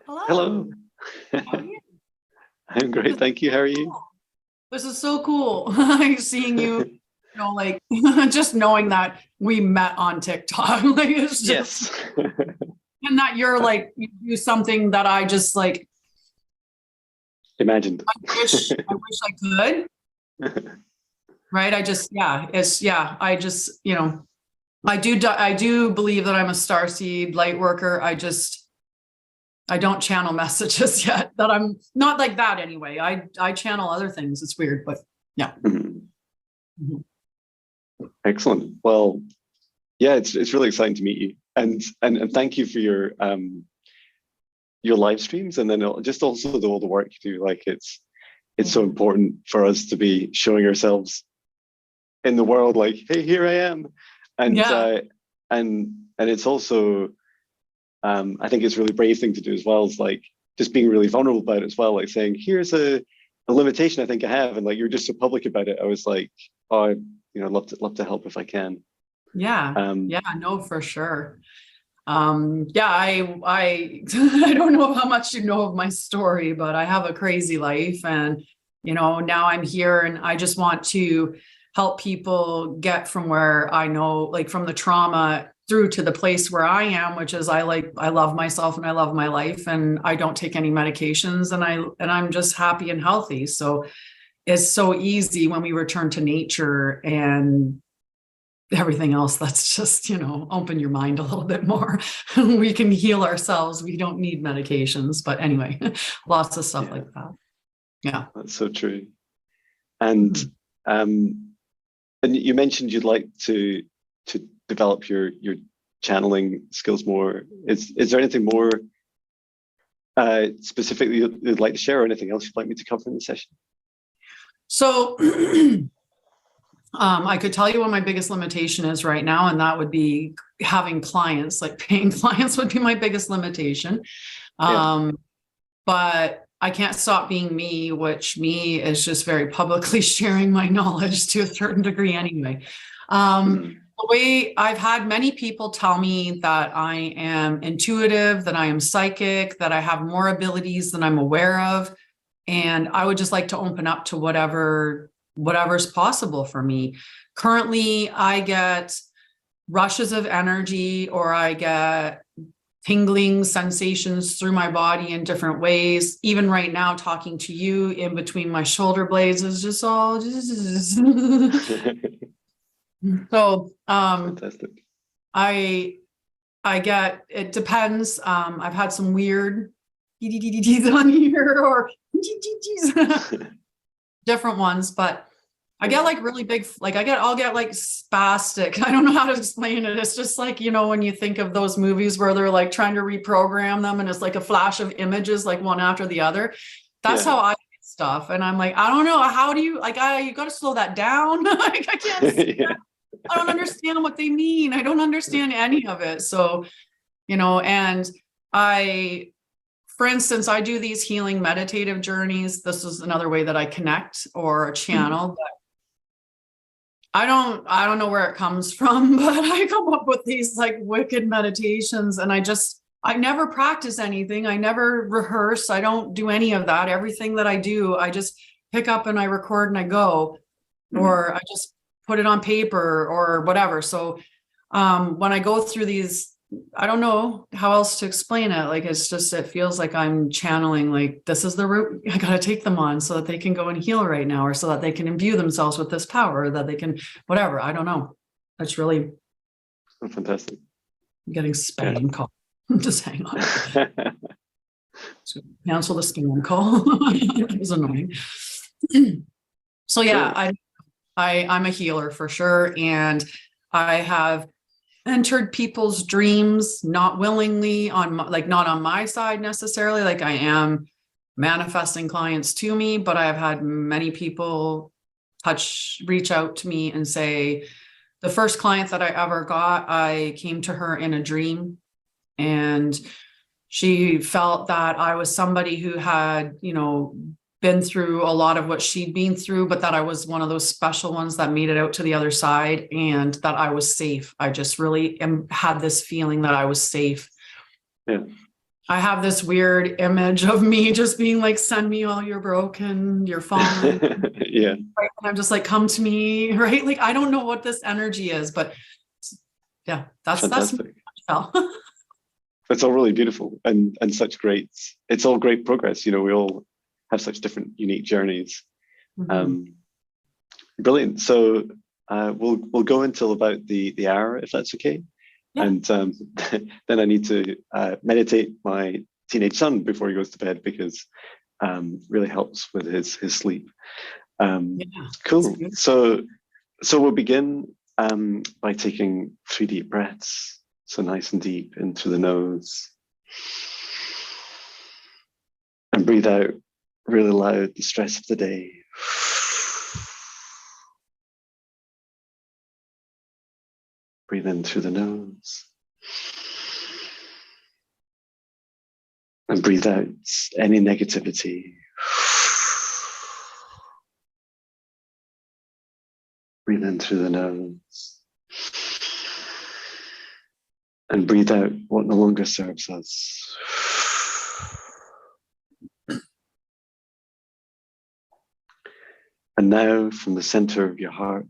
Hello. Hello. How are you? I'm This great, is thank you. so How are you? cool. This is so cool. Seeing you, like just knowing that we met on TikTok. Like it's just Yes. and that you're like you do something that I just like Imagined. I wish I could. Right. I just, I do believe that I'm a star seed light worker. I don't channel messages yet that I'm not like that anyway. I channel other things. It's weird, but yeah. Mhm. Mhm. Excellent. Well, yeah, it's really exciting to meet you, and thank you for your live streams, and then just also all the work you do. Like it's so important for us to be showing ourselves in the world. Like, hey, here I am, and Yeah. uh, and it's also I think it's a really brave thing to do as well. Is like just being really vulnerable about it as well. Like saying, here's a limitation I think I have, and like you're just so public about it. I was like, oh, love to help if I can. Yeah. Um, Yeah. No, for sure. Yeah, I I don't know how much you know of my story, but I have a crazy life and now I'm here and I just want to help people get from where I know, like from the trauma through to the place where I am, which is I love myself and I love my life and I don't take any medications and I'm just happy and healthy. So it's so easy when we return to nature and everything else, that's just open your mind a little bit more. We can heal ourselves, we don't need medications, but anyway, lots of stuff yeah, like that. Yeah. that's so true. And Mhm. um, and you mentioned you'd like to develop your channeling skills more. Is there anything more specifically you'd like to share, or anything else you'd like me to cover in the session? So I could tell you what my biggest limitation is right now, and that would be having clients. Like paying clients would be my biggest limitation. Yeah. um, but I can't stop being me, which me is just very publicly sharing my knowledge to a certain degree anyway. Mhm. The way I've had many people tell me that I am intuitive, that I am psychic, that I have more abilities than I'm aware of. And I would just like to open up to whatever's possible for me. Currently, I get rushes of energy or I get tingling sensations through my body in different ways. Even right now, talking to you in between my shoulder blades is just all. So Fantastic. I I get it depends. I've had some weird on here or different ones, but I get Yeah. like really big, like I'll get like spastic. I don't know how to explain it. It's just like, when you think of those movies where they're like trying to reprogram them and it's like a flash of images, like one after the other. That's Yeah. how I get stuff. And I'm like, I don't know. How do you like, you got to slow that down. Like, I can't see Yeah. that. I don't understand what they mean. I don't understand any of it. So, and I, for instance, I do these healing meditative journeys. This is another way that I connect or Mhm. channel. I don't know where it comes from, but I come up with these like wicked meditations and I never practice anything. I never rehearse. I don't do any of that. Everything that I do, I just pick up and I record and I go, Mhm. or I just put it on paper or whatever. So when I go through these, I don't know how else to explain it. Like it feels like I'm channeling, like this is the route I got to take them on so that they can go and heal right now, or so that they can imbue themselves with this power, that they can, whatever. I don't know. It's really Fantastic. getting Yeah. spam call. Just hang on. So cancel the spam call. It was annoying. So yeah, Cool. I'm a healer for sure. And I have entered people's dreams not willingly like not on my side necessarily, like I am manifesting clients to me, but I have had many people reach out to me and say the first client that I ever got, I came to her in a dream and she felt that I was somebody who had, been through a lot of what she'd been through, but that I was one of those special ones that made it out to the other side and that I was safe. I just really had this feeling that I was safe. Yeah. I have this weird image of me just being like, send me all your broken, you're fallen. Yeah, Right? And I'm just like, come to me, right? Like, I don't know what this energy is, but yeah, that's me in fantastic. a nutshell. It's all really beautiful and such great. It's all great progress. You know, we all have such different, unique journeys. Mhm. Um, Brilliant. So we'll go until about the hour, if that's okay. Yeah. And then I need to meditate my teenage son before he goes to bed, because really helps with his sleep. Yeah. It's Cool. beautiful. So we'll begin by taking 3 deep breaths. So nice and deep in through the nose, and breathe out really loud the stress of the day. Breathe in through the nose, and breathe out any negativity. Breathe in through the nose, and breathe out what no longer serves us. And now, from the center of your heart,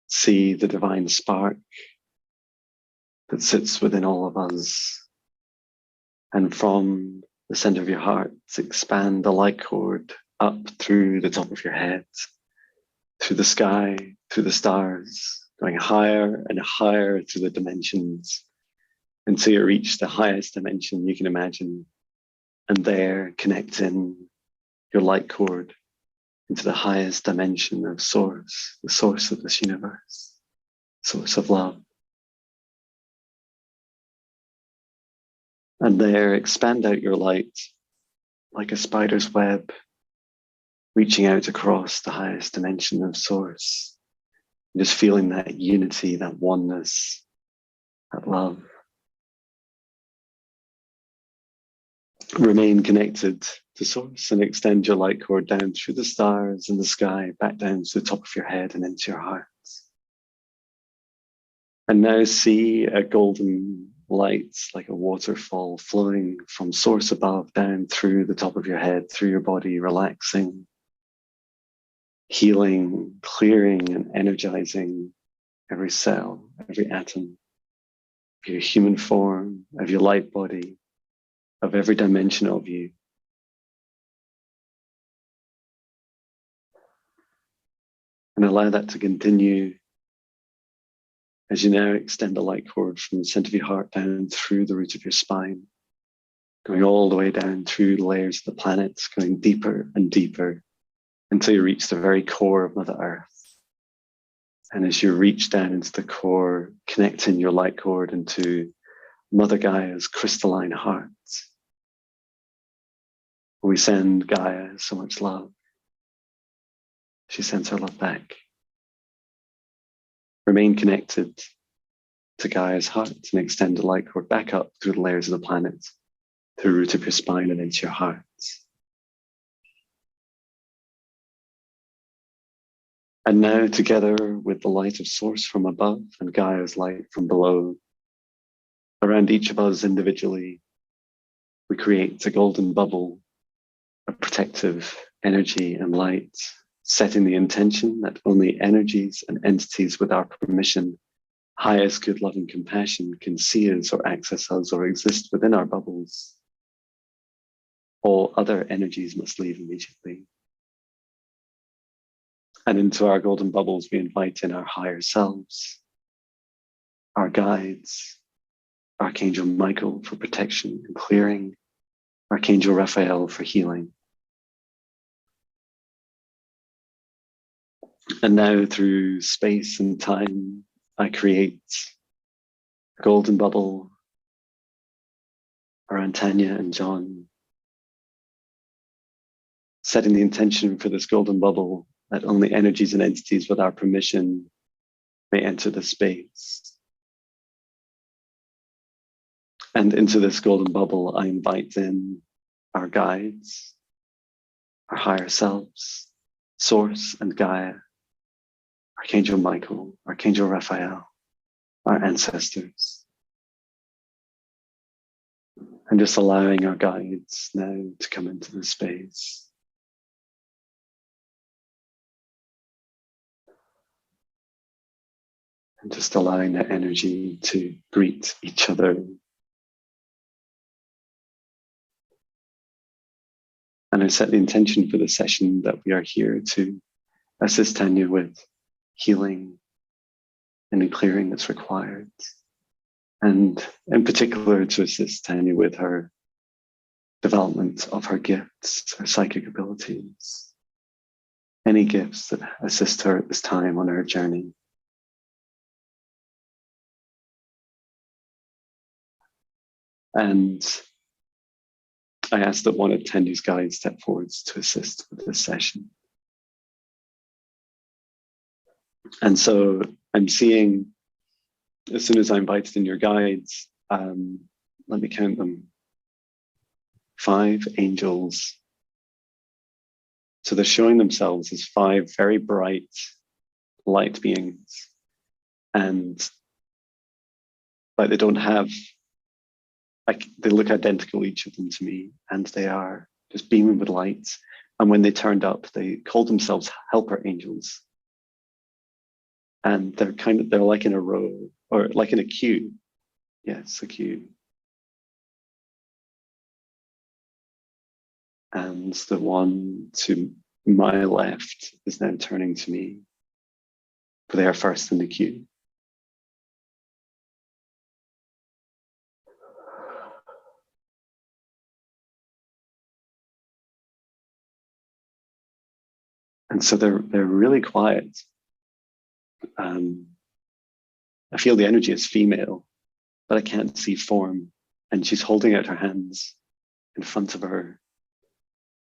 see the divine spark that sits within all of us. And from the center of your heart, expand the light cord up through the top of your head, through the sky, through the stars, going higher and higher through the dimensions until you reach the highest dimension you can imagine. And there, connect in your light cord into the highest dimension of Source, the source of this universe, source of love. And there, expand out your light like a spider's web, reaching out across the highest dimension of Source, just feeling that unity, that oneness, that love. Remain connected to Source and extend your light cord down through the stars and the sky, back down to the top of your head and into your heart. And now see a golden light, like a waterfall, flowing from Source above down through the top of your head, through your body, relaxing, healing, clearing, and energizing every cell, every atom of your human form, of your light body, of every dimension of you. And allow that to continue as you now extend the light cord from the center of your heart down through the root of your spine, going all the way down through the layers of the planets, going deeper and deeper until you reach the very core of Mother Earth. And as you reach down into the core, connecting your light cord into Mother Gaia's crystalline heart, we send Gaia so much love. She sends her love back. Remain connected to Gaia's heart and extend the light cord back up through the layers of the planet, through the root of your spine and into your heart. And now, together with the light of Source from above and Gaia's light from below, around each of us individually, we create a golden bubble of protective energy and light, setting the intention that only energies and entities with our permission, highest good, love, and compassion can see us or access us or exist within our bubbles. All other energies must leave immediately. And into our golden bubbles, we invite in our higher selves, our guides, Archangel Michael for protection and clearing, Archangel Raphael for healing. And now through space and time, I create a golden bubble around Tanya and John, setting the intention for this golden bubble that only energies and entities with our permission may enter the space. And into this golden bubble, I invite in our guides, our higher selves, Source and Gaia, Archangel Michael, Archangel Raphael, our ancestors. And just allowing our guides now to come into the space. And just allowing that energy to greet each other. And I set the intention for the session that we are here to assist Tanya with healing, any clearing that's required. And in particular, to assist Tanya with her development of her gifts, her psychic abilities, any gifts that assist her at this time on her journey. And I asked that one of Tanya's guides step forwards to assist with this session. And so I'm seeing, as soon as I invited in your guides, let me count them, 5 angels. So they're showing themselves as 5 very bright light beings. And like they don't have, like they look identical, each of them to me, and they are just beaming with light. And when they turned up, they called themselves helper angels. And they're like in a row, or like in a queue. Yes, a queue. And the one to my left is now turning to me. They are first in the queue. And so they're really quiet. I feel the energy is female, but I can't see form. And she's holding out her hands in front of her.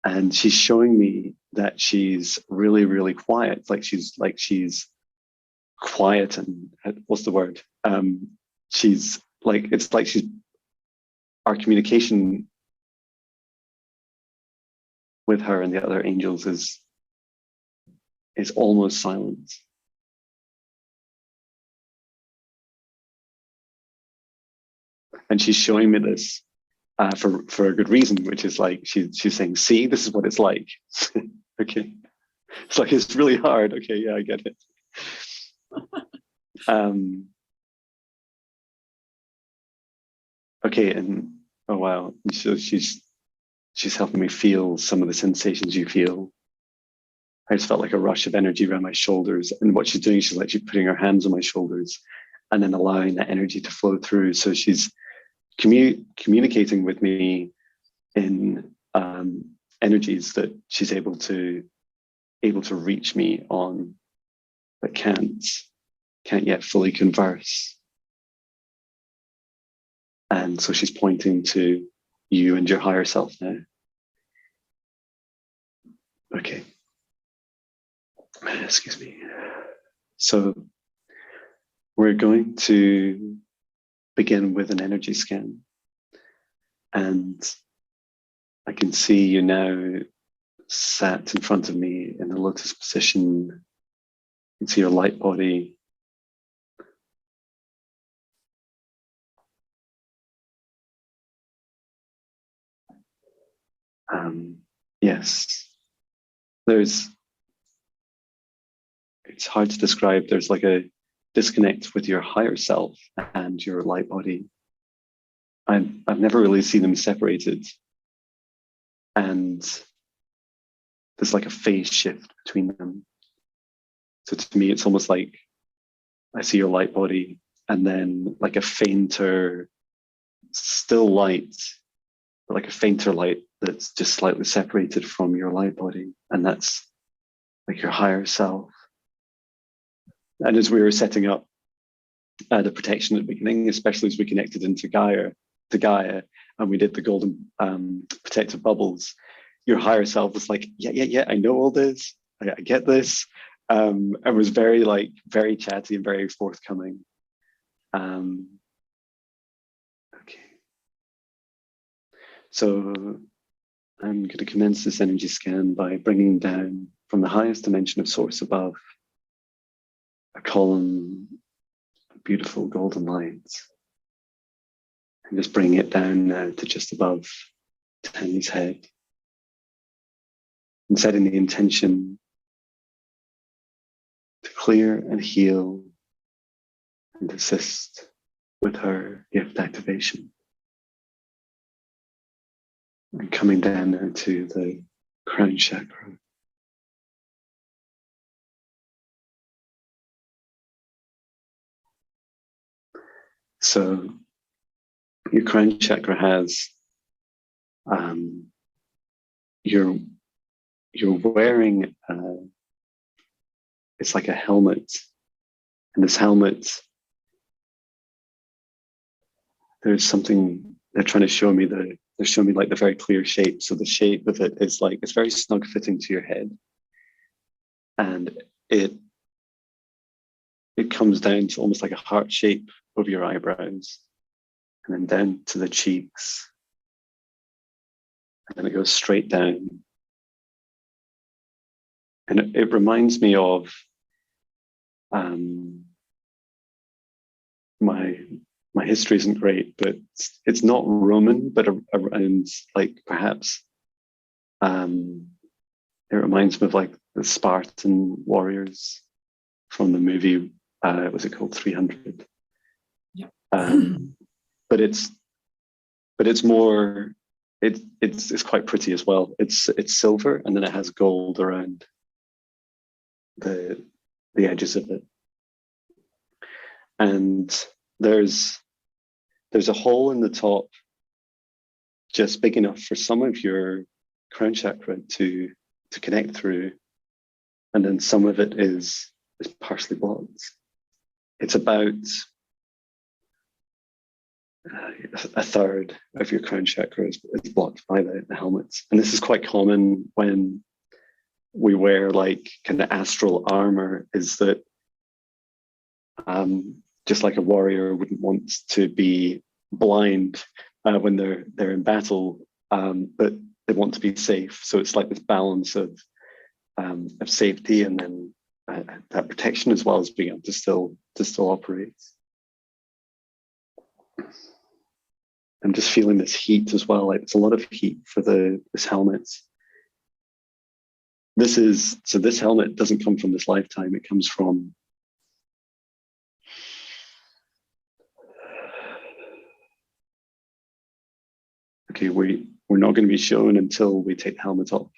And she's showing me that she's really, really quiet. She's quiet and what's the word? She's like, it's like our communication with her and the other angels is almost silent. And she's showing me this for a good reason, which is like she's saying, see, this is what it's like. Okay. It's like, it's really hard. Okay, yeah, I get it. Okay, and oh wow. So she's helping me feel some of the sensations you feel. I just felt like a rush of energy around my shoulders. And what she's doing, she's actually putting her hands on my shoulders and then allowing that energy to flow through. So she's communicating with me in energies that she's able to reach me on, but can't yet fully converse. And so she's pointing to you and your higher self now. Okay. Excuse me. So we're going to begin with an energy scan. And I can see you now sat in front of me in the lotus position. You can see your light body. Yes, it's hard to describe. There's like a disconnect with your higher self and your light body. I've never really seen them separated. And there's like a phase shift between them. So to me, it's almost like I see your light body and then like a fainter, still light, but like a fainter light that's just slightly separated from your light body. And that's like your higher self. And as we were setting up the protection at the beginning, especially as we connected into Gaia, and we did the golden protective bubbles, your higher self was like, yeah, I know all this, I get this, and was very chatty and very forthcoming. Okay, so I'm going to commence this energy scan by bringing down from the highest dimension of source above a column of beautiful golden light. And just bringing it down now to just above Tanya's head. And setting the intention to clear and heal and assist with her gift activation. And coming down now to the crown chakra. So your crown chakra has, you're wearing, it's like a helmet. And this helmet, there's something, they're trying to show me they're showing me like the very clear shape. So the shape of it is like, it's very snug fitting to your head. And it comes down to almost like a heart shape over your eyebrows, and then down to the cheeks. And then it goes straight down. And it reminds me of my history isn't great, but it's not Roman, but around like perhaps it reminds me of like the Spartan warriors from the movie. Was it called 300? Yeah. But it's more. It's quite pretty as well. It's silver, and then it has gold around the edges of it. And there's a hole in the top just big enough for some of your crown chakra to connect through, and then some of it is partially blocked. It's about a third of your crown chakra is blocked by the helmets. And this is quite common when we wear like kind of astral armor, is that just like a warrior wouldn't want to be blind when they're in battle, but they want to be safe. So it's like this balance of safety and then that protection, as well as being able to still operate. I'm just feeling this heat as well. Like it's a lot of heat for this helmet. This helmet doesn't come from this lifetime. It comes from okay, we're not going to be shown until we take the helmet off.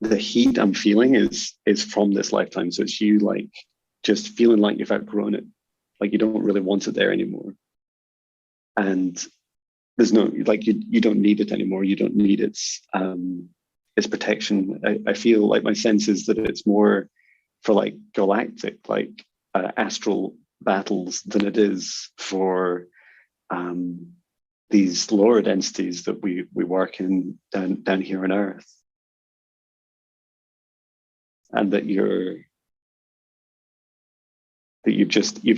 The heat I'm feeling is from this lifetime. So it's you like just feeling like you've outgrown it, like you don't really want it there anymore. And there's no, like you don't need it anymore. You don't need its protection. I feel like my sense is that it's more for like galactic, like astral battles than it is for these lower densities that we work in down here on Earth. And that you've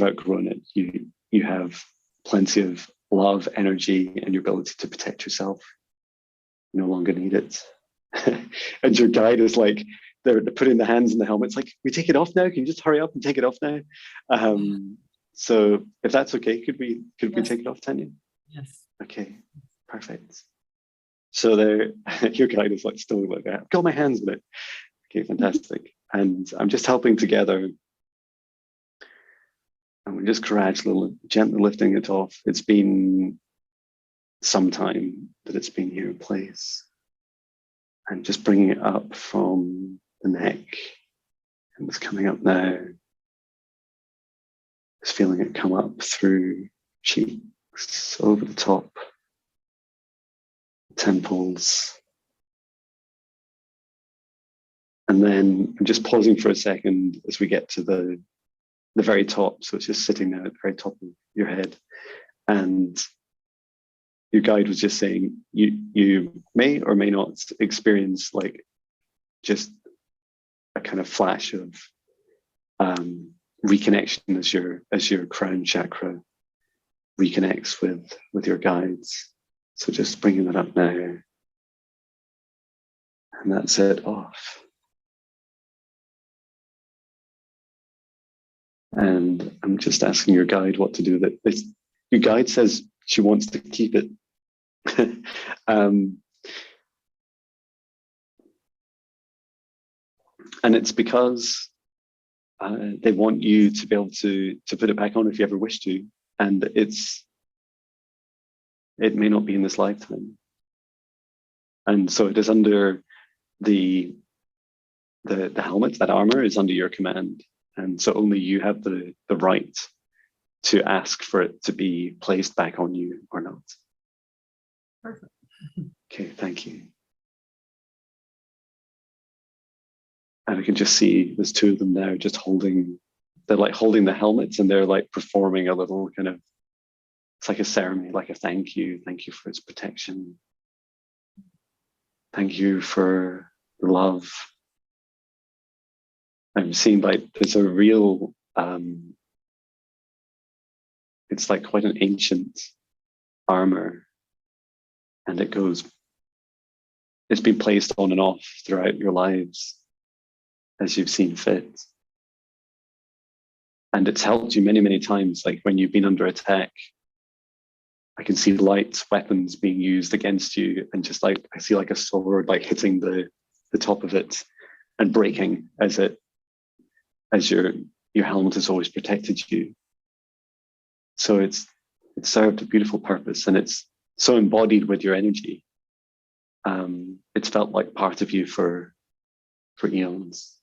outgrown it. You have plenty of love, energy, and your ability to protect yourself. You no longer need it. And your guide is like, they're putting the hands in the helmet. It's like, we take it off now? Can you just hurry up and take it off now? So if that's okay, could we Yes. take it off, Tanya? Yes. Okay, perfect. So your guide is like still like, I've got my hands in it. Okay, fantastic. And I'm just helping together. And we're just gradually, gently lifting it off. It's been some time that it's been here in place. And just bringing it up from the neck. And it's coming up now. Just feeling it come up through cheeks, over the top, temples. And then I'm just pausing for a second as we get to the very top. So it's just sitting there at the very top of your head. And your guide was just saying, you may or may not experience like just a kind of flash of reconnection as your crown chakra reconnects with your guides. So just bringing that up now. And that's it off. And I'm just asking your guide what to do with it. Your guide says she wants to keep it. And it's because they want you to be able to put it back on if you ever wish to. And it may not be in this lifetime. And so it is under the helmet, that armor is under your command. And so only you have the right to ask for it to be placed back on you or not. Perfect. Okay, thank you. And I can just see there's two of them now just they're like holding the helmets, and they're like performing a little kind of, it's like a ceremony, like a thank you for its protection. Thank you for the love. I'm seeing like there's a real, it's like quite an ancient armor, and it's been placed on and off throughout your lives as you've seen fit. And it's helped you many, many times, like when you've been under attack. I can see light weapons being used against you, and just like I see like a sword like hitting the top of it and breaking as your helmet has always protected you. So it's served a beautiful purpose, and it's so embodied with your energy. It's felt like part of you for eons.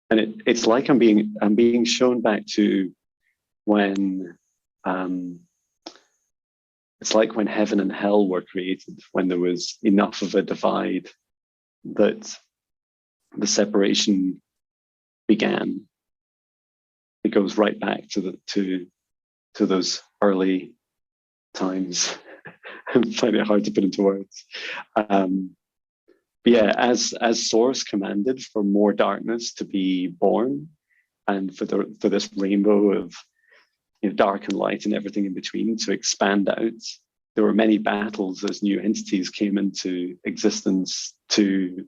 And it's like I'm being shown back to when it's like when heaven and hell were created, when there was enough of a divide that the separation began. It goes right back to those early times. I find it hard to put into words. But yeah, as Source commanded for more darkness to be born, and for this rainbow of dark and light and everything in between to expand out, there were many battles as new entities came into existence to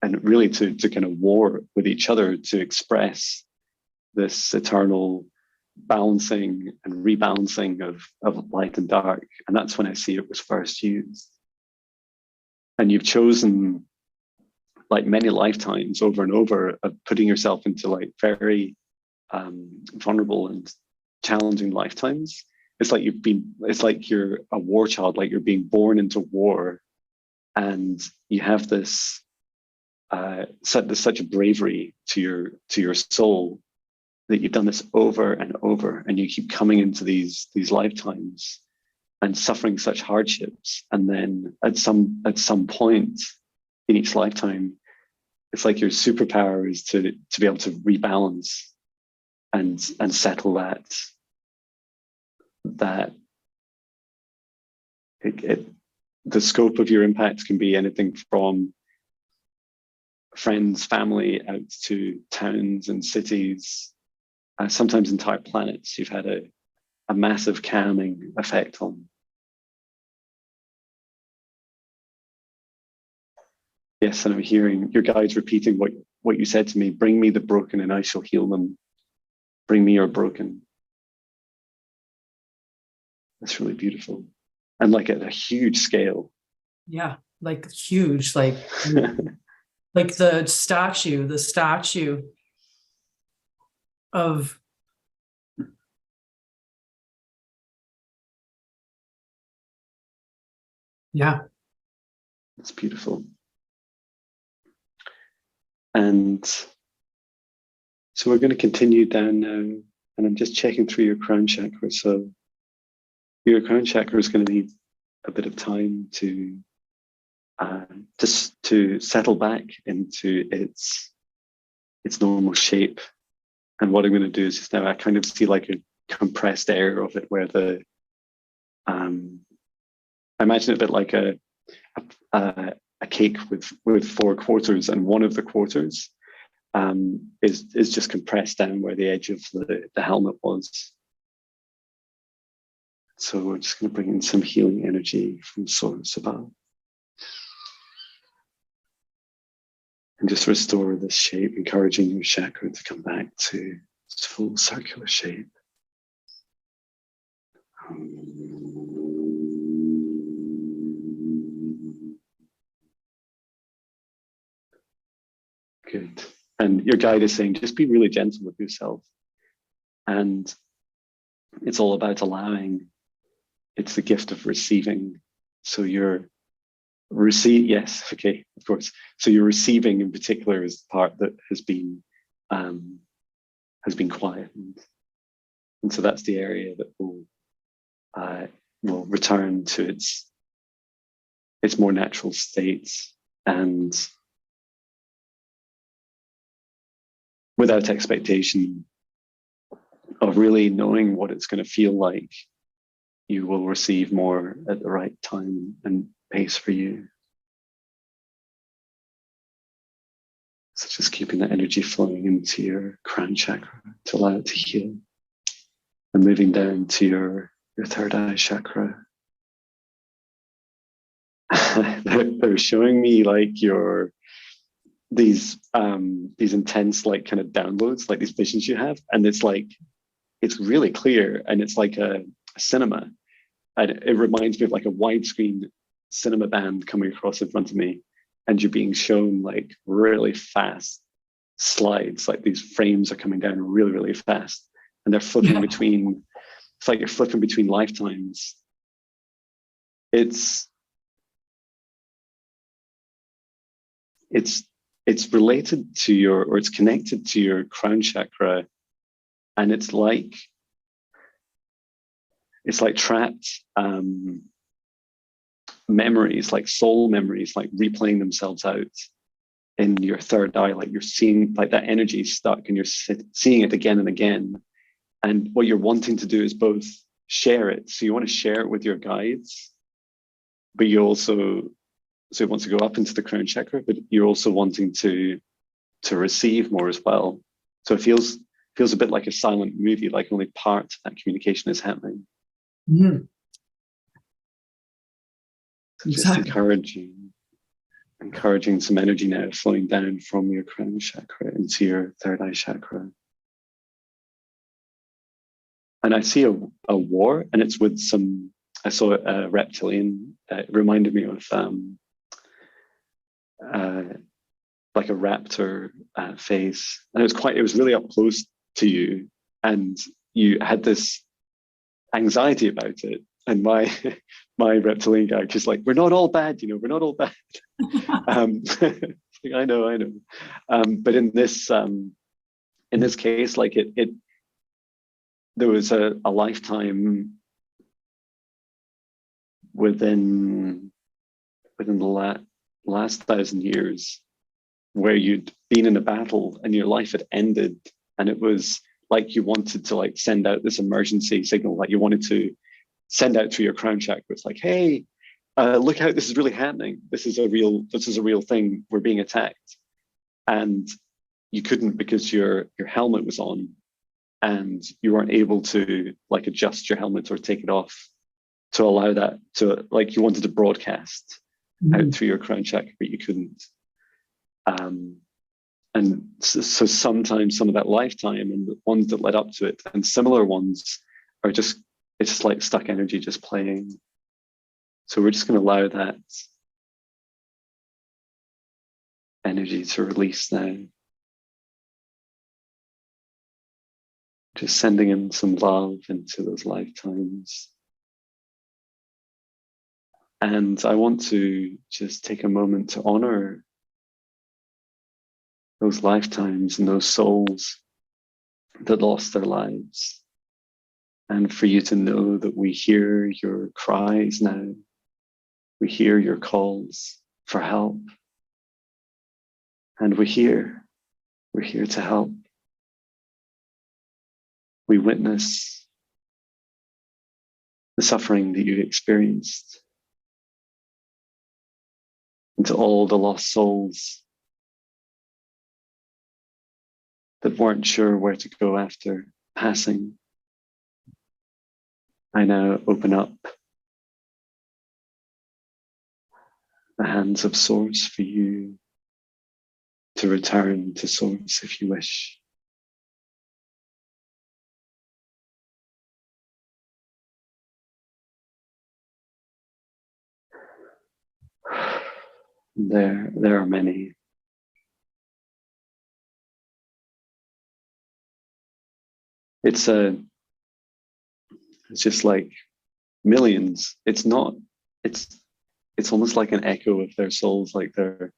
kind of war with each other to express this eternal balancing and rebalancing of light and dark. And that's when I see it was first used. And you've chosen like many lifetimes over and over of putting yourself into like very vulnerable and challenging lifetimes. It's like you're a war child, like you're being born into war, and you have this such a bravery to your soul that you've done this over and over, and you keep coming into these lifetimes and suffering such hardships, and then at some point in each lifetime, it's like your superpower is to be able to rebalance and settle that the scope of your impact can be anything from friends, family, out to towns and cities, sometimes entire planets. You've had a massive calming effect on. Yes, and I'm hearing your guides repeating what you said to me. Bring me the broken and I shall heal them. Bring me your broken. That's really beautiful. And like at a huge scale. Yeah, like huge, like like the statue of yeah. It's beautiful. And so we're going to continue down now, and I'm just checking through your crown chakra. So your crown chakra is going to need a bit of time to settle back into its normal shape. And what I'm going to do is just now I kind of see like a compressed air of it, where I imagine it a bit like a cake with 4 quarters, and one of the quarters is just compressed down where the edge of the helmet was. So we're just going to bring in some healing energy from Source above. And just restore this shape, encouraging your chakra to come back to its full circular shape. Good. And your guide is saying, just be really gentle with yourself. And it's all about allowing. It's the gift of receiving. So you're yes, okay, of course. So you're receiving in particular is the part that has been quiet. And so that's the area that will return to its more natural states, and without expectation of really knowing what it's going to feel like, you will receive more at the right time and pace for you. So just keeping that energy flowing into your crown chakra to allow it to heal, and moving down to your third eye chakra. They're showing me like these intense like kind of downloads, like these visions you have, and it's really clear, and it's like a cinema, and it reminds me of like a widescreen cinema band coming across in front of me, and you're being shown like really fast slides, like these frames are coming down really, really fast, and they're flipping between. It's like you're flipping between lifetimes. It's related to or it's connected to your crown chakra, and it's like trapped memories, like soul memories, like replaying themselves out in your third eye. Like you're seeing like that energy stuck, and you're seeing it again and again. And what you're wanting to do is both share it. So you want to share it with your guides, but you also want to go up into the crown chakra, but you're also wanting to receive more as well. So it feels a bit like a silent movie, like only part of that communication is happening. Mm-hmm. So just encouraging some energy now flowing down from your crown chakra into your third eye chakra. And I see a war, and it's with I saw a reptilian. It reminded me of like a raptor face, and it was really up close to you, and you had this anxiety about it. And my reptilian guy is like, we're not all bad, we're not all bad. I know. But in this case, like there was a lifetime within the last 1,000 years where you'd been in a battle and your life had ended, and it was like you wanted to like send out this emergency signal, like you wanted to send out through your crown chakra. It's like, hey, look out, this is really happening. This is a real thing. We're being attacked. And you couldn't because your helmet was on, and you weren't able to like adjust your helmet or take it off to allow that to, like, you wanted to broadcast out through your crown chakra, but you couldn't. And so sometimes some of that lifetime and the ones that led up to it and similar ones are it's just like stuck energy just playing. So we're just going to allow that energy to release now. Just sending in some love into those lifetimes. And I want to just take a moment to honor those lifetimes and those souls that lost their lives. And for you to know that we hear your cries now. We hear your calls for help. And we're here to help. We witness the suffering that you experienced, and to all the lost souls that weren't sure where to go after passing. I now open up the hands of Source for you to return to source if you wish. There are many. It's just like millions. It's not, it's almost like an echo of their souls, like their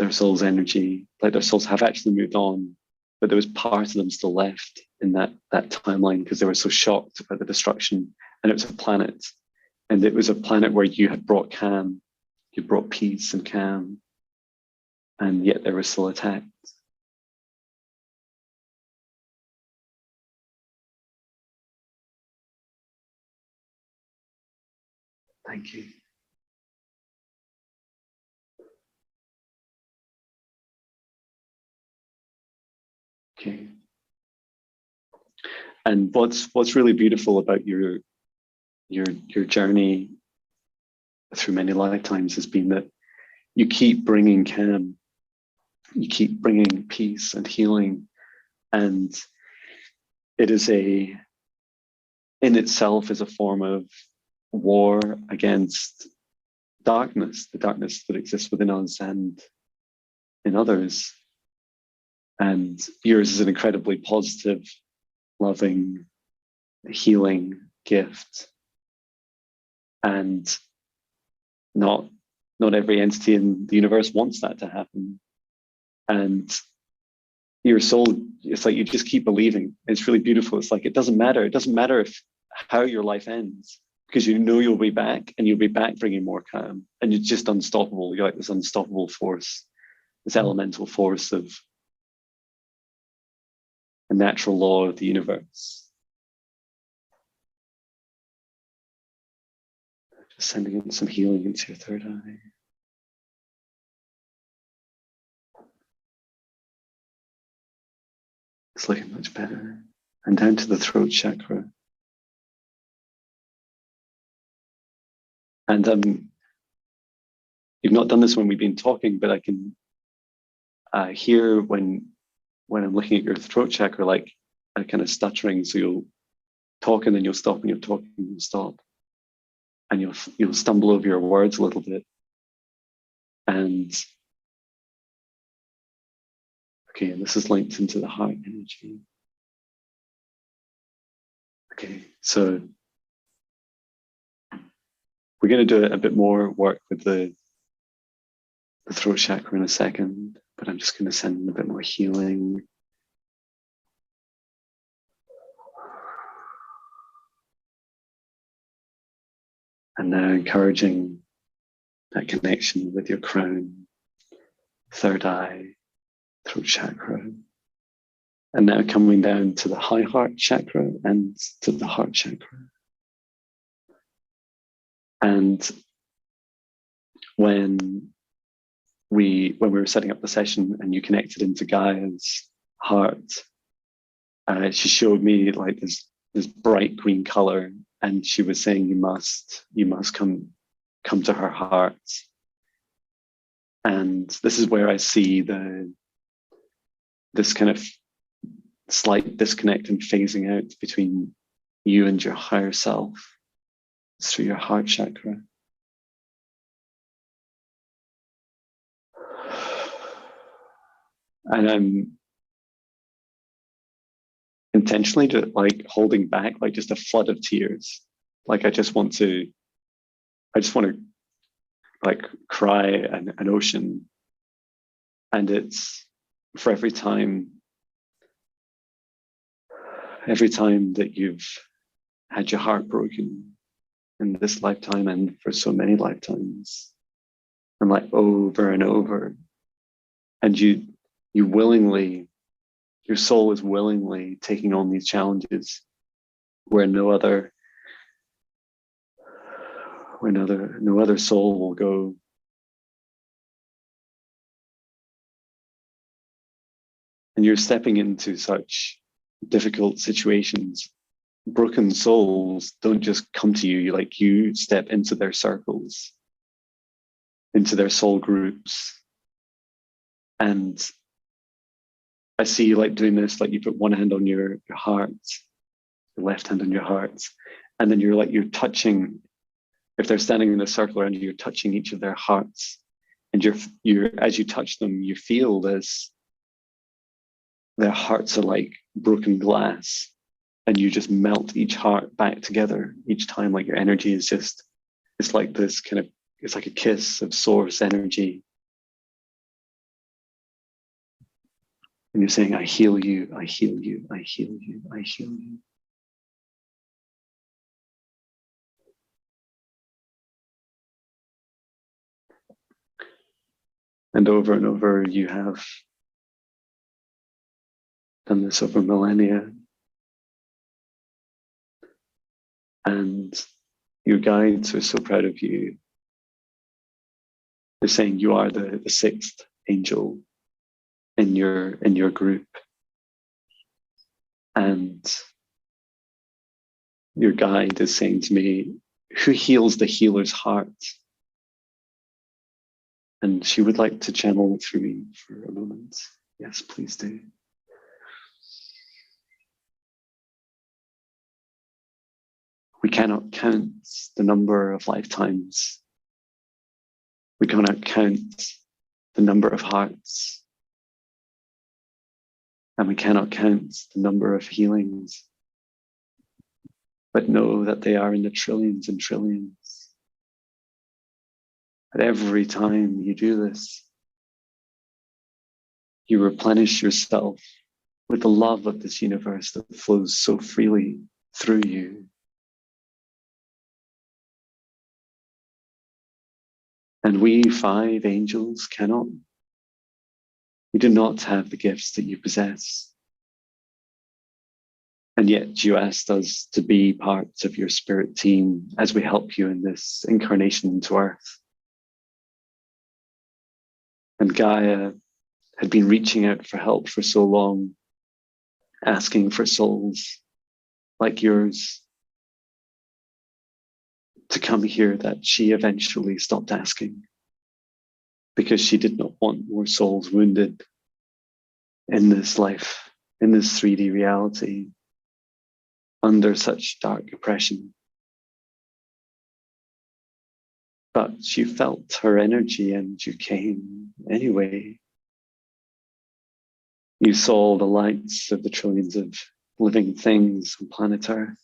soul's energy, like their souls have actually moved on, but there was part of them still left in that timeline because they were so shocked about the destruction. And it was a planet, and it was a planet where you had brought calm, you brought peace and calm, and yet they were still attacked. Thank you. Okay. And what's really beautiful about your journey through many lifetimes has been that you keep bringing calm, you keep bringing peace and healing, and it is in itself is a form of war against darkness, the darkness that exists within us and in others. And yours is an incredibly positive, loving, healing gift. And not every entity in the universe wants that to happen. And your soul, it's like you just keep believing. It's really beautiful. It's like it doesn't matter. It doesn't matter how your life ends, because you know you'll be back, and you'll be back bringing more calm. And you're just unstoppable. You're like this unstoppable force, this elemental force of a natural law of the universe. Just sending in some healing into your third eye. It's looking much better. And down to the throat chakra. And you've not done this when we've been talking, but I can hear when I'm looking at your throat chakra, like a kind of stuttering. So you'll talk and then you'll stop, and you'll talk and you'll stop. And you'll stumble over your words a little bit. And okay, and this is linked into the heart energy. Okay, so we're going to do a bit more work with the throat chakra in a second, but I'm just going to send in a bit more healing. And now encouraging that connection with your crown, third eye, throat chakra. And now coming down to the high heart chakra and to the heart chakra. And when we were setting up the session and you connected into Gaia's heart, she showed me like this bright green color, and she was saying you must come to her heart. And this is where I see this kind of slight disconnect and phasing out between you and your higher self. It's through your heart chakra. And I'm intentionally just like holding back, like just a flood of tears. Like I just want to like cry an ocean. And it's for every time that you've had your heart broken in this lifetime and for so many lifetimes, and like over and over, and you willingly, your soul is willingly taking on these challenges where no other soul will go. And you're stepping into such difficult situations. Broken souls don't just come to you, you step into their circles, into their soul groups, And I see you like doing this, like you put one hand on your heart, your left hand on your heart, and then you're touching, if they're standing in a circle around you, you're touching each of their hearts. And you're as you touch them, you feel this, their hearts are like broken glass, and you just melt each heart back together each time. Like your energy is just, it's like this kind of, it's like a kiss of source energy. And you're saying, I heal you, I heal you, I heal you, I heal you. And over, you have done this over millennia. And your guides are so proud of you. They're saying you are the sixth angel in your group. And your guide is saying to me, who heals the healer's heart? And she would like to channel through me for a moment. Yes, please do. We cannot count the number of lifetimes. We cannot count the number of hearts. And we cannot count the number of healings. But know that they are in the trillions and trillions. But every time you do this, you replenish yourself with the love of this universe that flows so freely through you. And we 5 angels cannot. We do not have the gifts that you possess. And yet you asked us to be parts of your spirit team as we help you in this incarnation to Earth. And Gaia had been reaching out for help for so long, asking for souls like yours to come here, that she eventually stopped asking because she did not want more souls wounded in this life, in this 3D reality, under such dark oppression. But you felt her energy and you came anyway. You saw the lights of the trillions of living things on planet Earth.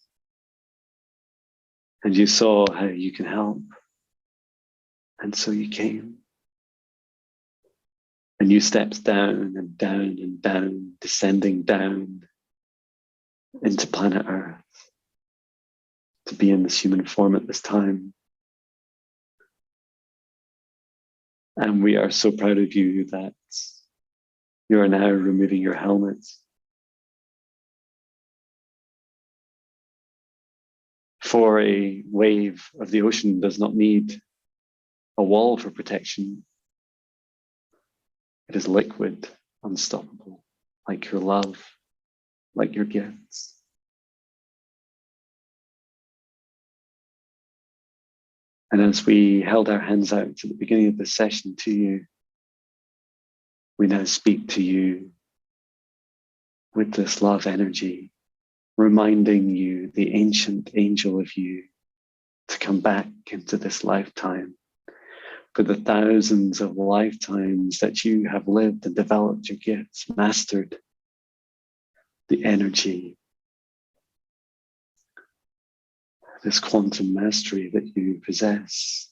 And you saw how you can help. And so you came. And you stepped down and down and down, descending down into planet Earth to be in this human form at this time. And we are so proud of you that you are now removing your helmet. For a wave of the ocean does not need a wall for protection. It is liquid, unstoppable, like your love, like your gifts. And as we held our hands out at the beginning of this session to you, we now speak to you with this love energy, reminding you, the ancient angel of you, to come back into this lifetime for the thousands of lifetimes that you have lived and developed your gifts, mastered the energy, this quantum mastery that you possess.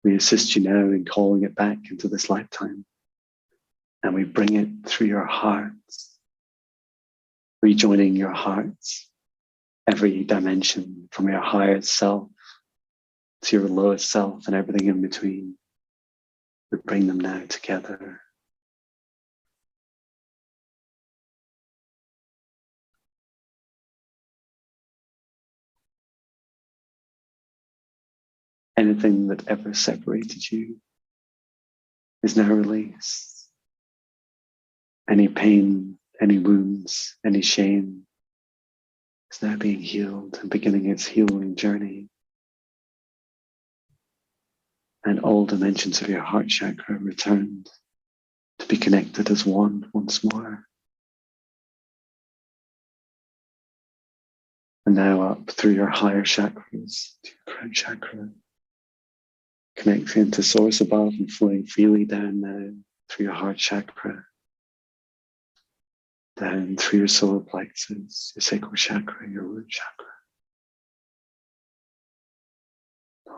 We assist you now in calling it back into this lifetime, and we bring it through your hearts, rejoining your hearts, every dimension from your highest self to your lowest self and everything in between. We bring them now together. Anything that ever separated you is now released. Any pain, any wounds, any shame is now being healed and beginning its healing journey. And all dimensions of your heart chakra returned to be connected as one once more. And now up through your higher chakras to your crown chakra, connecting into source above and flowing freely down now through your heart chakra, down through your solar plexus, your sacral chakra, your root chakra,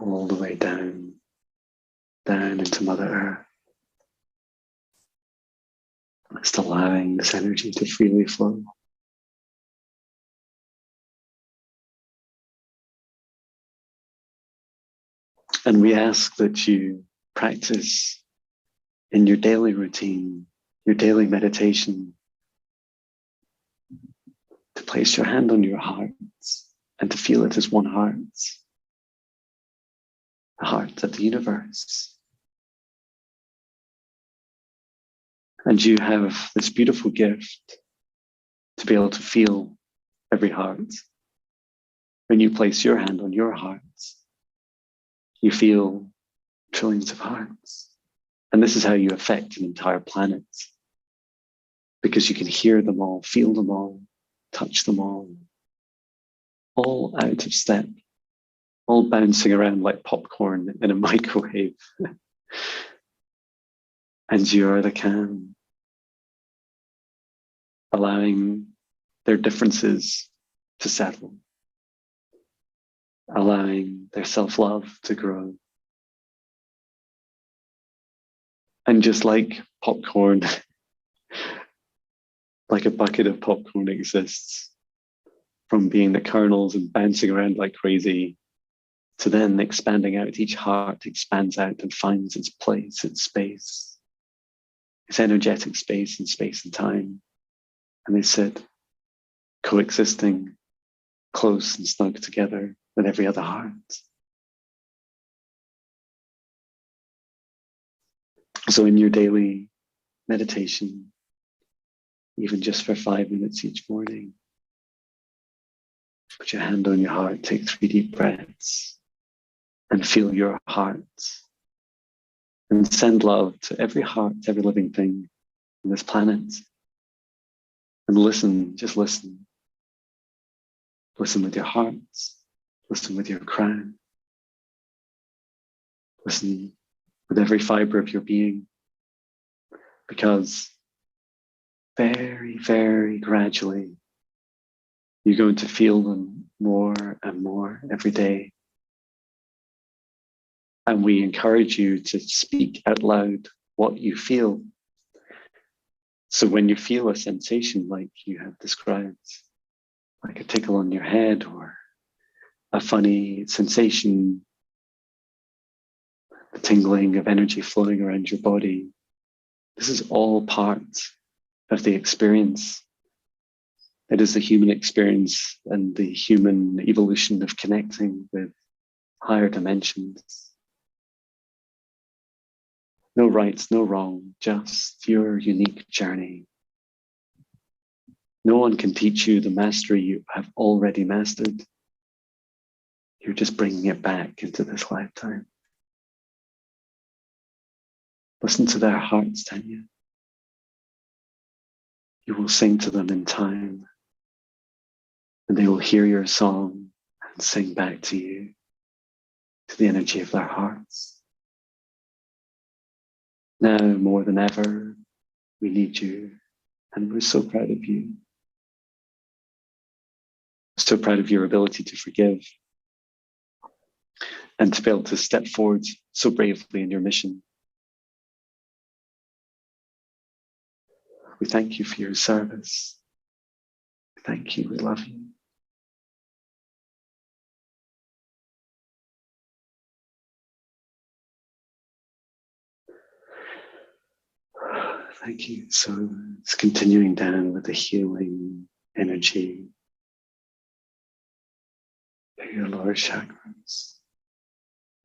all the way down, down into Mother Earth. Just allowing this energy to freely flow. And we ask that you practice in your daily routine, your daily meditation, to place your hand on your heart and to feel it as one heart, the heart of the universe. And you have this beautiful gift to be able to feel every heart. When you place your hand on your heart, you feel trillions of hearts. And this is how you affect an entire planet, because you can hear them all, feel them all, touch them all out of step, all bouncing around like popcorn in a microwave. And you're the can, allowing their differences to settle, allowing their self-love to grow. And just like popcorn, like a bucket of popcorn exists, from being the kernels and bouncing around like crazy, to then expanding out. Each heart expands out and finds its place, its space, its energetic space in space and time. And they sit coexisting, close and snug together with every other heart. So in your daily meditation, even just for 5 minutes each morning, put your hand on your heart, take 3 deep breaths, and feel your heart. And send love to every heart, every living thing on this planet. And listen, just listen. Listen with your heart. Listen with your crown. Listen with every fiber of your being. Because very, very gradually, you're going to feel them more and more every day. And we encourage you to speak out loud what you feel. So when you feel a sensation like you have described, like a tickle on your head or a funny sensation, the tingling of energy flowing around your body, this is all part of the experience. It is the human experience and the human evolution of connecting with higher dimensions. No rights, no wrong, just your unique journey. No one can teach you the mastery you have already mastered. You're just bringing it back into this lifetime. Listen to their hearts, Tanya. You will sing to them in time, and they will hear your song and sing back to you, to the energy of their hearts. Now, more than ever, we need you, and we're so proud of you. So proud of your ability to forgive and to be able to step forward so bravely in your mission. We thank you for your service. Thank you. We love you. Thank you. So it's continuing down with the healing energy in your lower chakras.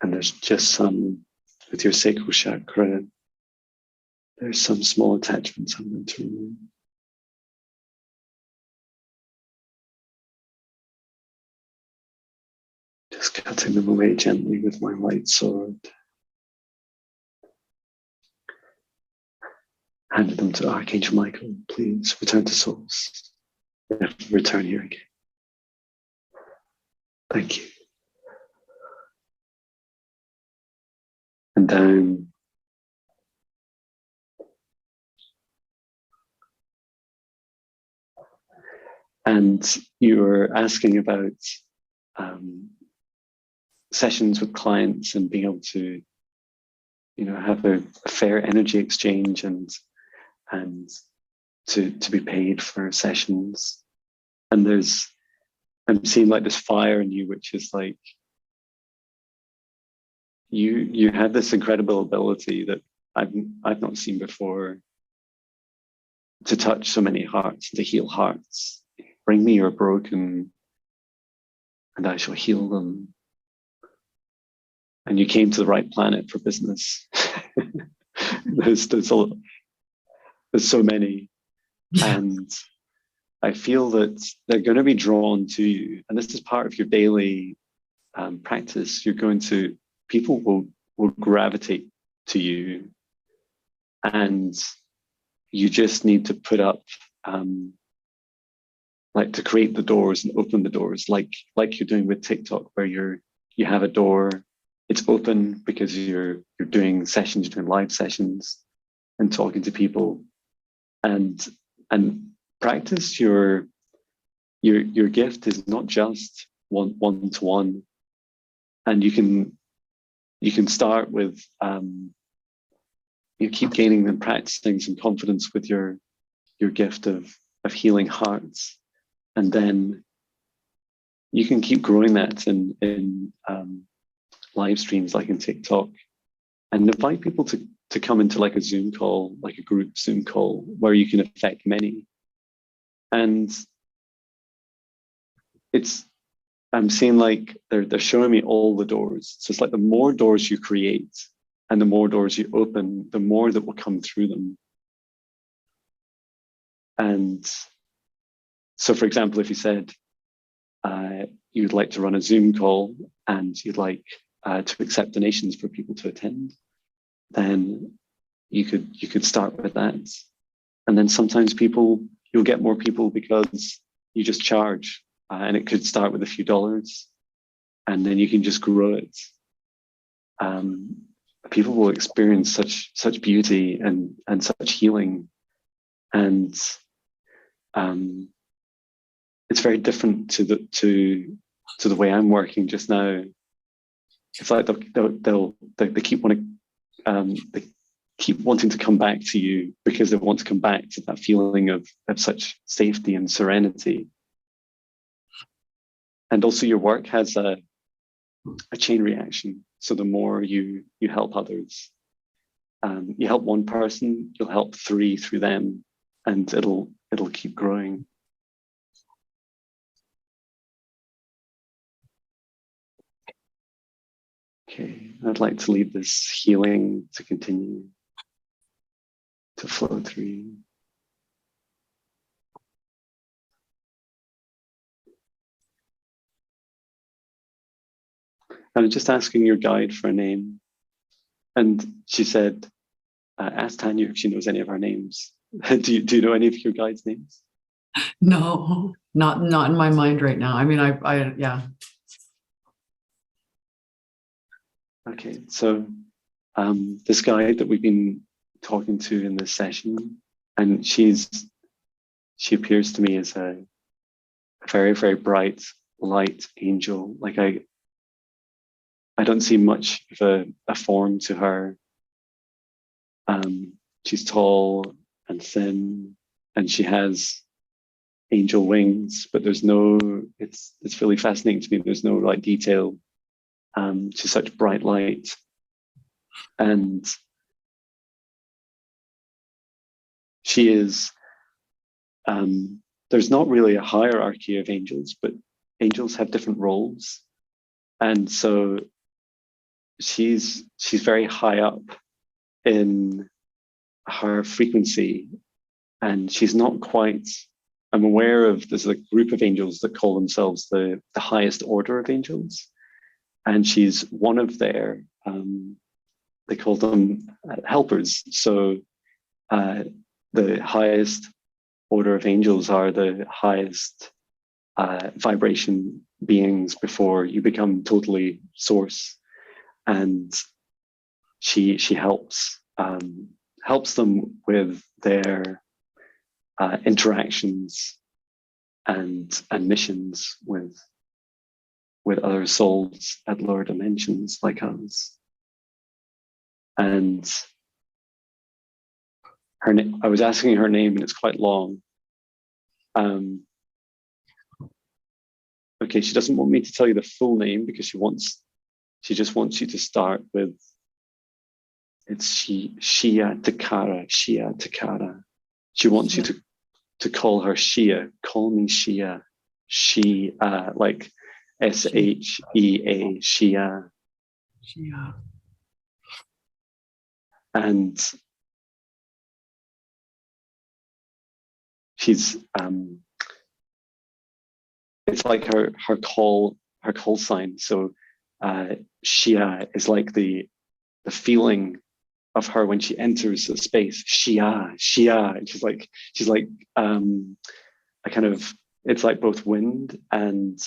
And there's just some with your sacral chakra. There's some small attachments I'm going to remove. Just cutting them away gently with my light sword. handed them to Archangel Michael. Please return to source. Return here again. Thank you. And down. And you were asking about sessions with clients and being able to, have a fair energy exchange and to be paid for sessions. And I'm seeing like this fire in you, which is like you have this incredible ability that I've not seen before, to touch so many hearts, to heal hearts. Bring me your broken, and I shall heal them. And you came to the right planet for business. there's so many, and I feel that they're going to be drawn to you, and this is part of your daily practice. People will gravitate to you, and you just need to put up, like to create the doors and open the doors, like you're doing with TikTok, where you have a door, it's open because you're doing sessions, you're doing live sessions and talking to people, and practice your gift is not just one-to-one, and you can start with you keep gaining and practicing some confidence with your gift of healing hearts, and then you can keep growing that in live streams like in TikTok, and invite people to come into like a Zoom call, like a group Zoom call, where you can affect many. And I'm seeing like they're showing me all the doors. So it's like the more doors you create and the more doors you open, the more that will come through them. And so, for example, if you said you'd like to run a Zoom call and you'd like to accept donations for people to attend, then you could start with that. And then sometimes you'll get more people because you just charge, and it could start with a few dollars, and then you can just grow it. People will experience such beauty and such healing, and it's very different to the way I'm working just now. It's like they keep wanting to come back to you because they want to come back to that feeling of such safety and serenity. And also your work has a chain reaction. So the more you help others, you help one person, you'll help 3 through them, and it'll keep growing. Okay, I'd like to leave this healing to continue to flow through you. I'm just asking your guide for a name. And she said, ask Tanya if she knows any of our names. do you know any of your guides' names? No, not in my mind right now. I mean, I yeah. Okay, so this guide that we've been talking to in this session, and she appears to me as a very, very bright light angel. Like I don't see much of a form to her. She's tall and thin, and she has angel wings, but there's no, it's really fascinating to me. There's no like detail to such bright light. And she is, there's not really a hierarchy of angels, but angels have different roles. And so she's very high up in her frequency, and she's not quite, I'm aware of, there's a group of angels that call themselves the highest order of angels, and she's one of their, they call them helpers. So the highest order of angels are the highest vibration beings before you become totally source. And she helps them with their interactions and missions with other souls at lower dimensions like us. And I was asking her name, and it's quite long. Okay, she doesn't want me to tell you the full name because she just wants you to start with, it's Shia Takara. She wants you to call her Shia. Call me Shia. She like Shea, Shia. Shia. And she's it's like her call sign. So Shia is like the feeling of her when she enters a space. Shia. And she's like a kind of, it's like both wind and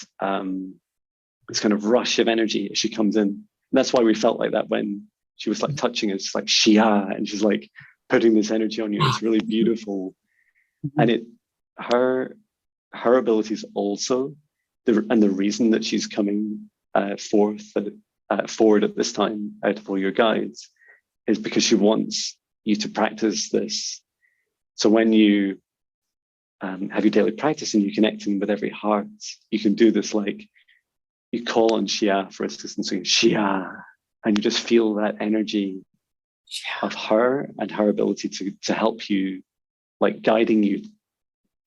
this kind of rush of energy as she comes in. And that's why we felt like that when she was like touching us, like Shia, and she's like putting this energy on you. It's really beautiful. And her abilities also, and the reason that she's coming forward at this time out of all your guides is because she wants you to practice this. So when you have your daily practice and you connect in with every heart, you can do this, like you call on Shia for assistance, so Shia, and you just feel that energy of her and her ability to help you, like guiding you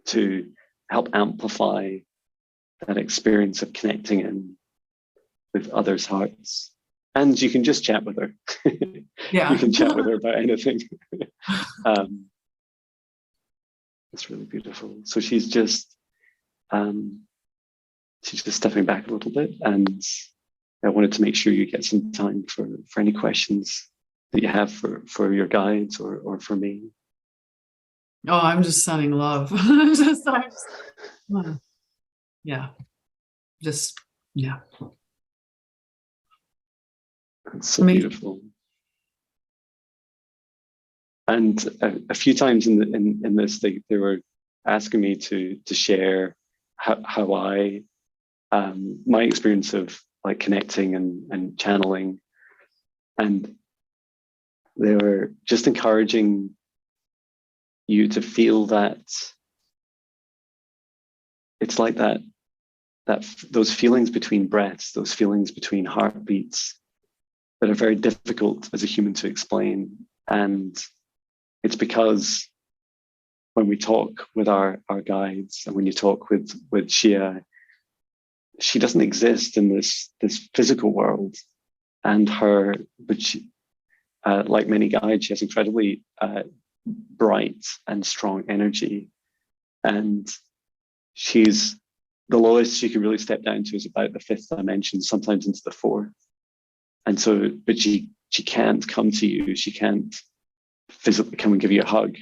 to help amplify that experience of connecting in with others' hearts. And you can just chat with her. Yeah. You can chat with her about anything. It's really beautiful. So she's just stepping back a little bit, and I wanted to make sure you get some time for any questions that you have for your guides or for me. Oh, I'm just sending love. Yeah. Yeah. It's so beautiful. And a few times in this, they were asking me to share how I my experience of like connecting and channeling, and they were just encouraging you to feel that it's like that those feelings between breaths, those feelings between heartbeats that are very difficult as a human to explain. And it's because when we talk with our guides, and when you talk with Shia, she doesn't exist in this physical world. And like many guides, she has incredibly bright and strong energy. And she's the lowest she can really step down to is about the 5th dimension, sometimes into the 4th. And so, but she can't come to you. She can't physically come and give you a hug,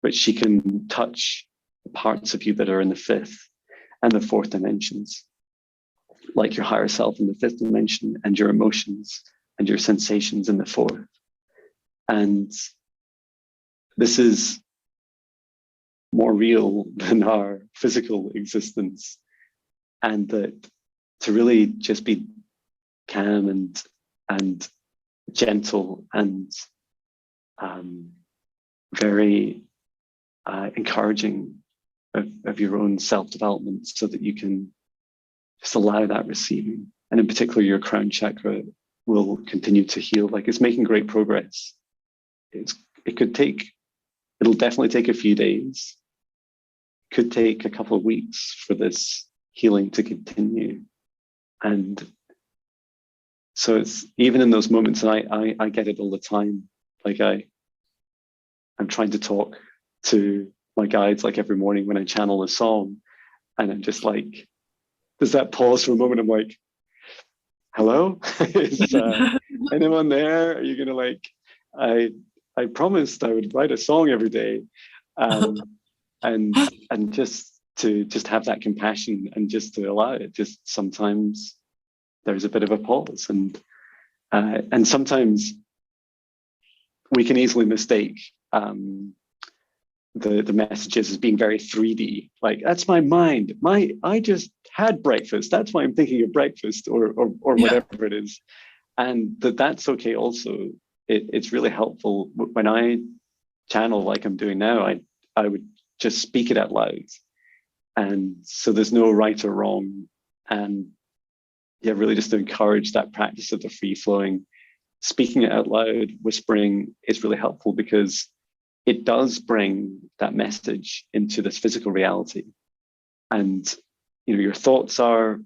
but she can touch parts of you that are in the 5th and the 4th dimensions, like your higher self in the 5th dimension, and your emotions and your sensations in the 4th. And this is more real than our physical existence. And that to really just be calm and gentle and very encouraging of your own self-development, so that you can just allow that receiving. And in particular, your crown chakra will continue to heal. Like, it's making great progress. It'll definitely take a few days. Could take a couple of weeks for this healing to continue. And so it's even in those moments, and I get it all the time. Like I'm trying to talk to my guides like every morning when I channel a song, and I'm just like, there's that pause for a moment. I'm like, hello, is anyone there? Are you gonna like? I promised I would write a song every day, and just have that compassion and just to allow it. Just sometimes there's a bit of a pause, and sometimes we can easily mistake the messages as being very 3D. Like, that's my mind. I just had breakfast. That's why I'm thinking of breakfast, or whatever it is. And that's okay also. It's really helpful when I channel like I'm doing now. I would just speak it out loud. And so there's no right or wrong. And yeah, really just to encourage that practice of the free flowing, speaking it out loud, whispering is really helpful because it does bring that message into this physical reality. And, your thoughts are,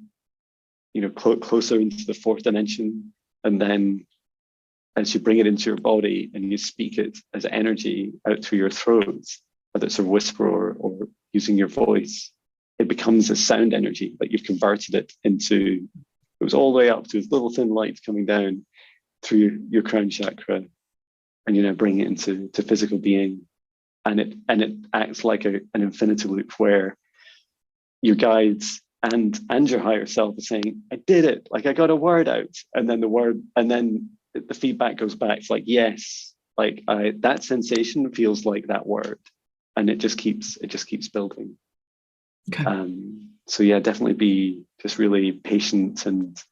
closer into the fourth dimension. And then as you bring it into your body and you speak it as energy out through your throat, whether it's a whisper or using your voice, it becomes a sound energy, like you've converted it into, it was all the way up to this little thin light coming down through your crown chakra, and you now bring it into physical being. And it acts like an infinity loop where your guides and your higher self are saying, I did it, like I got a word out. And then the feedback goes back. It's like, yes, like that sensation feels like that word. And it just keeps building. Okay. So yeah, definitely be just really patient and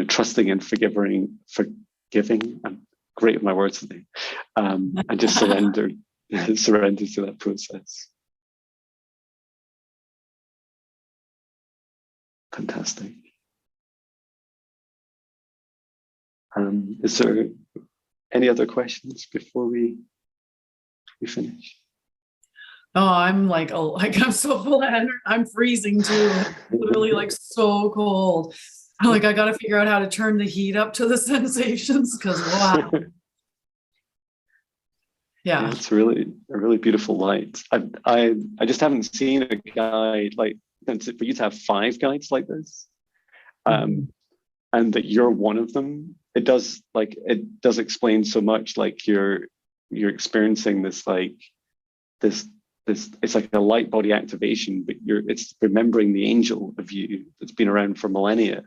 trusting and forgiving. I'm great with my words today. And just surrender to that process. Fantastic. Is there any other questions before we finish? Oh, I'm I'm so full of energy. I'm freezing too. Literally like so cold. I got to figure out how to turn the heat up to the sensations because wow. Yeah. It's a really beautiful light. I just haven't seen a guide like, for you to have 5 guides like this, and that you're one of them. It does explain so much. Like you're experiencing this it's like a light body activation, but it's remembering the angel of you that's been around for millennia,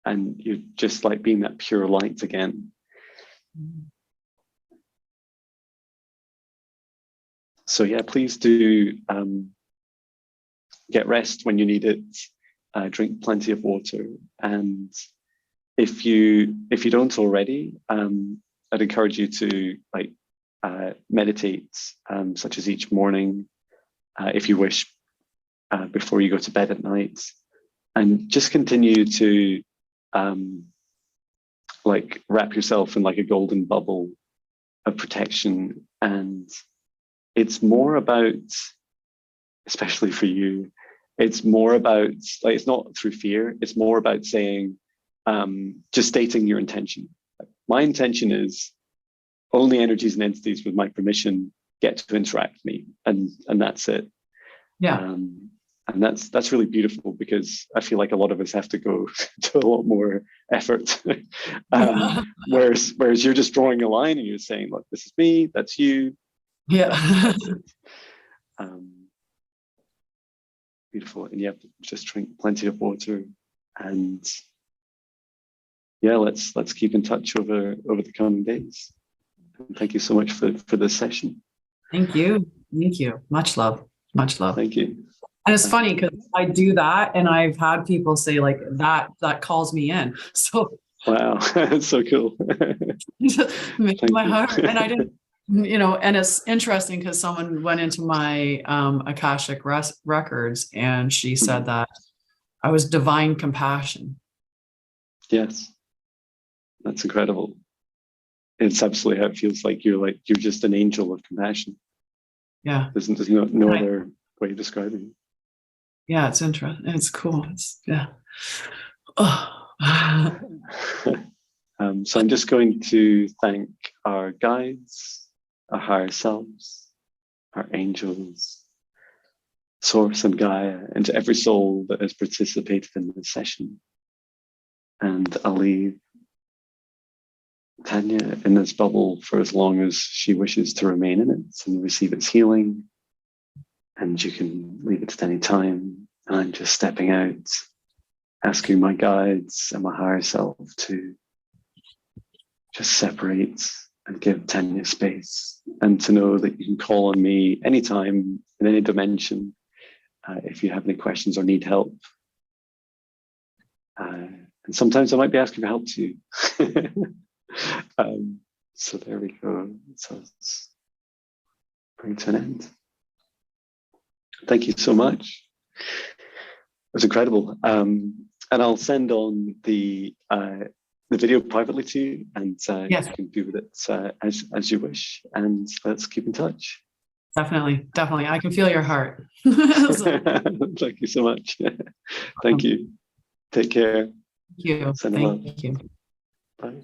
and you're just like being that pure light again. So yeah, please do get rest when you need it. Drink plenty of water, and if you don't already, I'd encourage you to meditate, such as each morning, if you wish, before you go to bed at night, and just continue to wrap yourself in like a golden bubble of protection. And it's more about, especially for you, it's more about it's not through fear. It's more about saying, just stating your intention. My intention is only energies and entities with my permission get to interact with me, and that's it. Yeah. And that's really beautiful, because I feel like a lot of us have to go to a lot more effort. Whereas you're just drawing a line and you're saying, look, this is me, that's you. Yeah. That's it. Beautiful. And yeah, just drink plenty of water, and yeah, let's keep in touch over the coming days. And thank you so much for this session. Thank you. Much love. Thank you. And it's funny because I do that, and I've had people say like that calls me in. So wow, that's so cool. Makes my heart. And I didn't, and it's interesting because someone went into my Akashic records, and she said that I was divine compassion. Yes, that's incredible. It's absolutely how it feels. Like you're just an angel of compassion. Yeah. There's no other way of describing it. Yeah, it's interesting. It's cool. Yeah. Oh. So I'm just going to thank our guides, our higher selves, our angels, Source and Gaia, and to every soul that has participated in this session. And I'll leave Tanya in this bubble for as long as she wishes to remain in it and receive its healing. And you can leave it at any time. And I'm just stepping out, asking my guides and my higher self to just separate and give Tanya space, and to know that you can call on me anytime in any dimension if you have any questions or need help. And sometimes I might be asking for help too. So there we go. So let's bring to an end. Thank you so much. It was incredible. And I'll send on the video privately to you, and Yes. you can do with it as you wish. And let's keep in touch. Definitely. I can feel your heart. Thank you so much. Thank you. Take care. Thank you. Send love. Thank you. Bye.